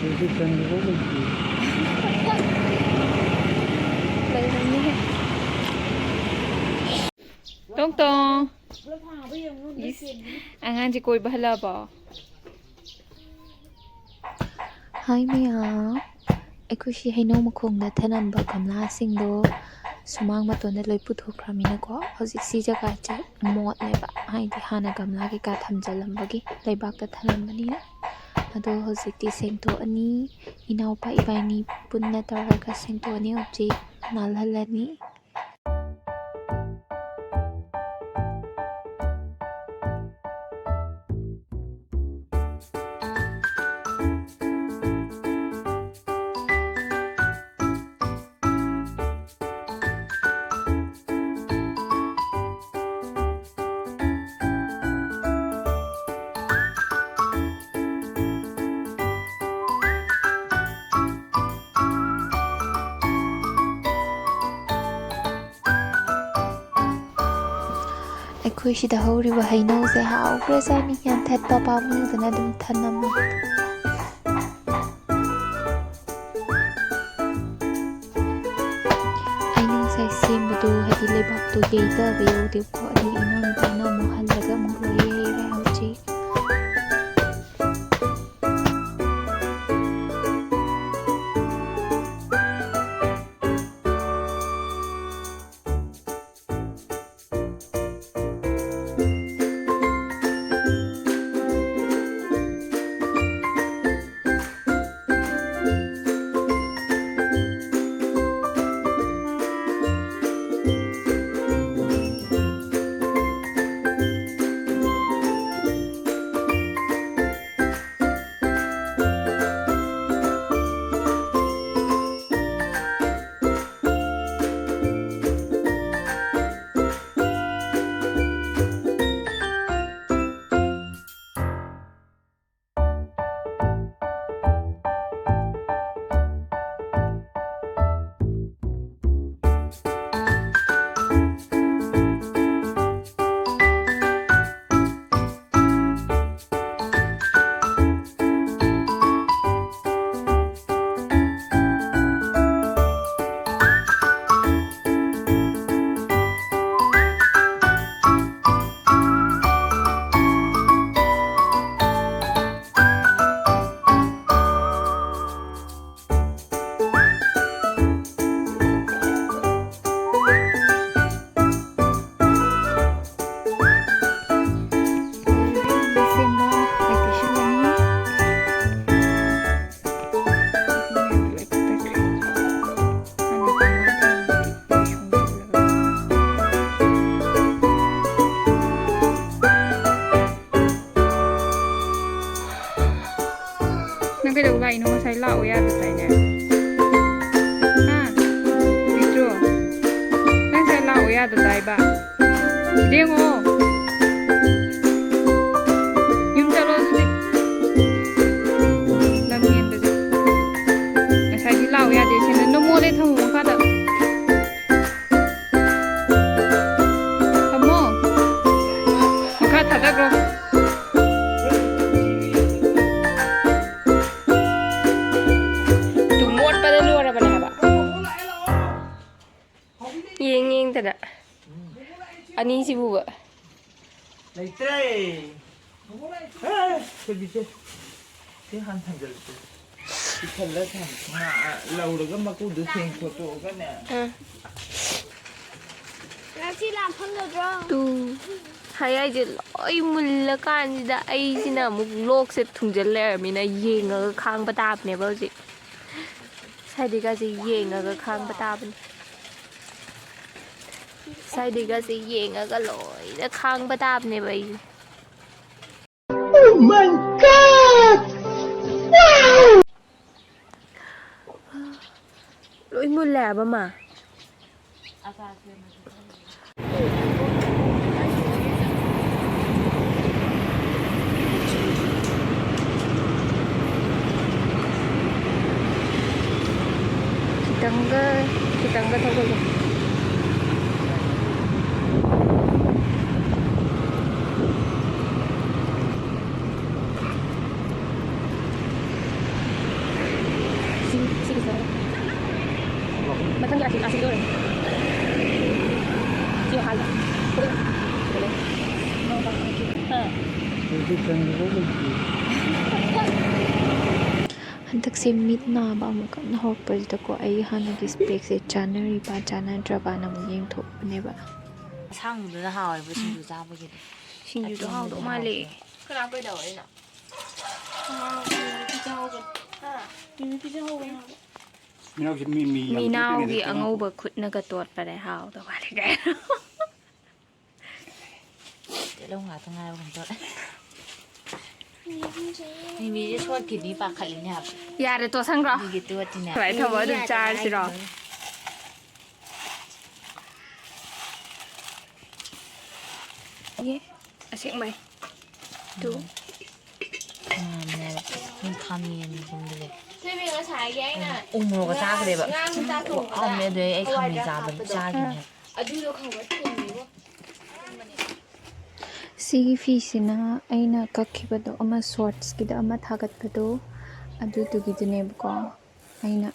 Jadi kan dulu lagi. Tông tông anh ăn chỉ cùi bà lờ bỏ Hi Mia, ꯑꯩꯈꯣꯏꯁꯤ ꯍꯩꯅꯧ ꯃꯈꯣꯡꯗ ꯊꯅꯝꯕ ꯒꯝꯂꯥꯁꯤꯡꯗꯣ ꯁꯨꯃꯥꯡ ꯃꯇꯣꯟꯗ ꯂꯣꯏ ꯄꯨꯊꯣꯛꯈ꯭ꯔꯃꯤꯅꯀꯣ ꯍꯧꯖꯤꯛ ꯁꯤ ꯖꯒꯥꯁꯦ ꯃꯣꯠꯂꯦꯕ ꯍꯥꯏꯗꯤ ꯍꯥꯟꯅ ꯒꯝꯂꯥ ꯀꯩꯀꯥ ꯊꯝꯖꯤꯜꯂꯝꯕꯒꯤ ꯂꯩꯕꯥꯛꯇ ꯊꯅꯝꯕꯅꯤꯅ ꯑꯗꯣ ꯍꯧꯖꯤꯛꯇꯤ ꯁꯦꯡꯇꯣꯛꯑꯅꯤ ꯏꯅꯥꯎꯄꯥ ꯏꯕꯥꯅꯤ ꯄꯨꯟꯅ ꯇꯧꯔꯒ ꯁꯦꯡꯇꯣꯛꯑꯅꯤ ꯍꯧꯖꯤꯛ ꯅꯥꯜꯍꯜꯂꯅꯤ ꯑꯩꯈꯣꯏ ꯁꯤꯗ ꯍꯧꯔꯤꯕ ꯍꯩꯅꯧꯁꯦ ꯍꯥꯎꯈ꯭ꯔꯖꯥꯠꯅꯤ ꯌꯥꯟꯊꯠꯄ ꯄꯥꯝꯃꯨꯗꯅ ꯑꯗꯨꯝ ꯊꯅꯝꯃꯦ ꯑꯩꯅ ꯉꯁꯥꯏ ꯁꯦꯝꯕꯗꯣ ꯍꯥꯏꯗꯤ ꯂꯩꯕꯥꯛꯇꯣ ꯌꯩꯗꯕ ꯌꯧꯗꯦꯕꯀꯣ ꯑꯗꯨꯒꯤ ꯏꯅꯥꯎꯅꯨꯄꯥꯅ ꯑꯃꯨꯛ ꯍꯜꯂꯒ ꯑꯃꯨꯛ ꯂꯣꯏ ꯌꯩꯔꯦ ꯍꯧꯖꯤꯛ cái đầu này nó sai lạo ya được này nè à biết chưa đang sai lạo ya được này bà điên ô nhưng cho nó đi làm nghiền được cái sai đi lạo ya để xem nó mua lên thằng một phát ạ thằng mua một phát thật đó rồi nghiêng thật ạ anh đi siêu ạ Lấy tray. À, cái gì chứ? Cái hành thành rồi. Cái thành là thành mà lâu rồi mà cũng được xem photo cái nè. Là chỉ làm phân được rồi. tu hay ai chứ lỗi mình là can gì đã ai chứ nào một lốc sẽ thùng chân lẹ mình này giềng ở khang bát tạp này bao gì sai đi cái gì giềng ở khang bát tạp sai đi cái gì giềng ở cái lỗi nó khang bát tạp này vậy. Oh my god! Wow! Lỗi mua lẻ mà. Kita enggak tahu dulu. Así que sí, ojalá. ꯍꯟꯗꯛꯁꯦ ꯃꯤꯠ ꯅꯥꯕ ꯑꯃꯨꯛ ꯀꯟꯅ ꯍꯧꯔꯛꯄꯁꯤꯗꯀꯣ ꯑꯩ ꯍꯥꯟꯅꯒꯤ ꯁ꯭ꯄꯦꯛꯁꯦ ꯆꯥꯅꯔꯤꯕ ꯆꯥꯅꯗ꯭ꯔꯕꯅ ꯑꯃꯨꯛ ꯌꯦꯡꯊꯣꯛꯄꯅꯦꯕ ꯑꯁꯥꯡꯕꯗꯨꯅ ꯍꯥꯎꯋꯦꯕ ꯁꯤꯡꯖꯨ ꯆꯥꯕꯒꯤꯗꯤ ꯁꯤꯡꯖꯨꯗꯣ ꯍꯥꯎꯗꯧ ꯃꯥꯜꯂꯦ. ꯀꯅꯥ ꯀꯩꯗꯧꯔꯤꯅꯣ? ꯃꯤꯅꯥꯎꯒꯤ ꯑꯉꯧꯕ ꯈꯨꯠꯅꯒ ꯇꯣꯠꯄꯅꯦ ꯍꯥꯎꯗꯧ ꯃꯥꯜꯂꯦ ꯀꯥꯏꯅ. ꯇꯤꯜꯍꯧ ꯉꯥꯛꯇ ꯉꯥꯏꯕꯒꯨꯝ ꯇꯧꯔꯦ. ꯃꯤꯃꯤꯁꯦ ꯁꯣꯠꯈꯤꯅꯤ ꯄꯥꯈꯠꯂꯤꯅꯦ ꯍꯥꯏꯕ. ꯌꯥꯔꯦ ꯇꯣꯠꯁꯟꯈ꯭ꯔꯣ. ꯑꯗꯨꯒꯤ ꯇꯣꯠꯇꯤꯅꯦ. ꯁꯨꯃꯥꯏꯅ ꯊꯝꯃꯒ ꯑꯗꯨꯝ ꯆꯥꯔꯁꯤꯔꯣ? ꯑꯁꯦꯡꯕꯩ. ꯇꯨ. ꯈꯥꯃꯦꯟꯒꯨꯝꯕꯁꯦ. ꯎ ꯃꯣꯔꯣꯛꯒ ꯆꯥꯈ꯭ꯔꯦꯕ. ꯍꯥꯎꯃꯦ ꯑꯗꯨꯗꯩ ꯑꯩ ꯈꯥꯃꯦꯟ ꯆꯥꯈꯤꯅꯦ. ꯑꯗꯨꯗꯣ ꯈꯪꯕ ꯊꯨꯝꯃꯤꯕꯣ. ꯁꯤꯒꯤ ꯐꯤꯁꯤꯅ ꯑꯩꯅ ꯀꯛꯈꯤꯕꯗꯣ ꯑꯃ ꯁꯣꯔꯠꯁꯀꯤꯗ ꯑꯃ ꯊꯥꯒꯠꯄꯗꯣ ꯑꯗꯨꯗꯨꯒꯤꯗꯨꯅꯦꯕꯀꯣ ꯑꯩꯅ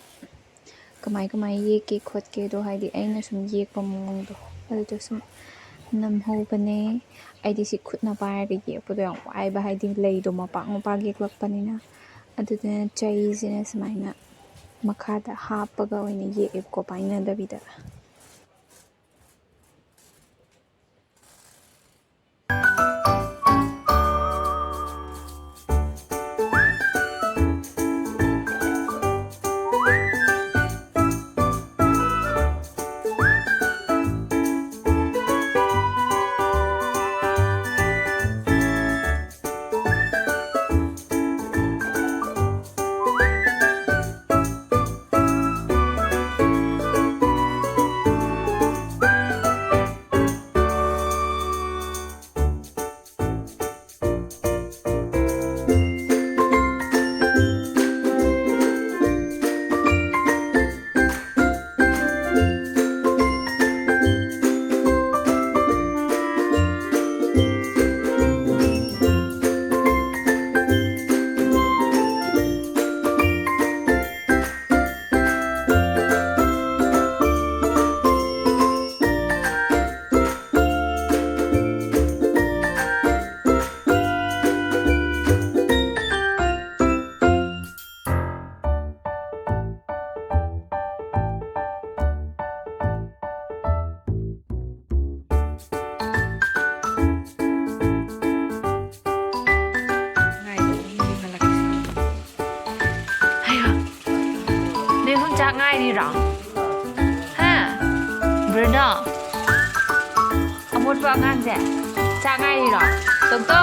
ꯀꯃꯥꯏ ꯌꯦꯛꯀꯦ ꯈꯣꯠꯀꯦꯗꯣ ꯍꯥꯏꯗꯤ ꯑꯩꯅ ꯁꯨꯝ ꯌꯦꯛꯄ ꯃꯑꯣꯡꯗꯣ ꯑꯗꯨꯗꯣ ꯁꯨꯝ ꯅꯝꯍꯧꯕꯅꯦ. ꯑꯩꯗꯤ ꯁꯤ ꯈꯨꯠꯅ ꯄꯥꯏꯔꯒ ꯌꯦꯛꯄꯗꯣ ꯌꯥꯝ ꯋꯥꯏꯕ ꯍꯥꯏꯗꯤ ꯂꯩꯗꯣ ꯃꯄꯥꯛ ꯌꯦꯛꯂꯛꯄꯅꯤꯅ ꯑꯗꯨꯗꯨꯅ ꯆꯩꯁꯤꯅ ꯁꯨꯃꯥꯏꯅ ꯃꯈꯥꯗ ꯍꯥꯞꯄꯒ ꯑꯣꯏꯅ ꯌꯦꯛꯑꯦꯕꯀꯣ ꯄꯥꯏꯅꯗꯕꯤꯗ. ꯆꯥꯛ ꯉꯥꯏꯔꯤꯔꯣ? ꯍꯥ? ꯕ꯭ꯔꯨꯅꯣ? ꯑꯃꯣꯠꯄ ꯑꯉꯥꯡꯁꯦ ꯆꯥꯛ ꯉꯥꯏꯔꯤꯔꯣ? ꯇꯣꯛꯇꯣ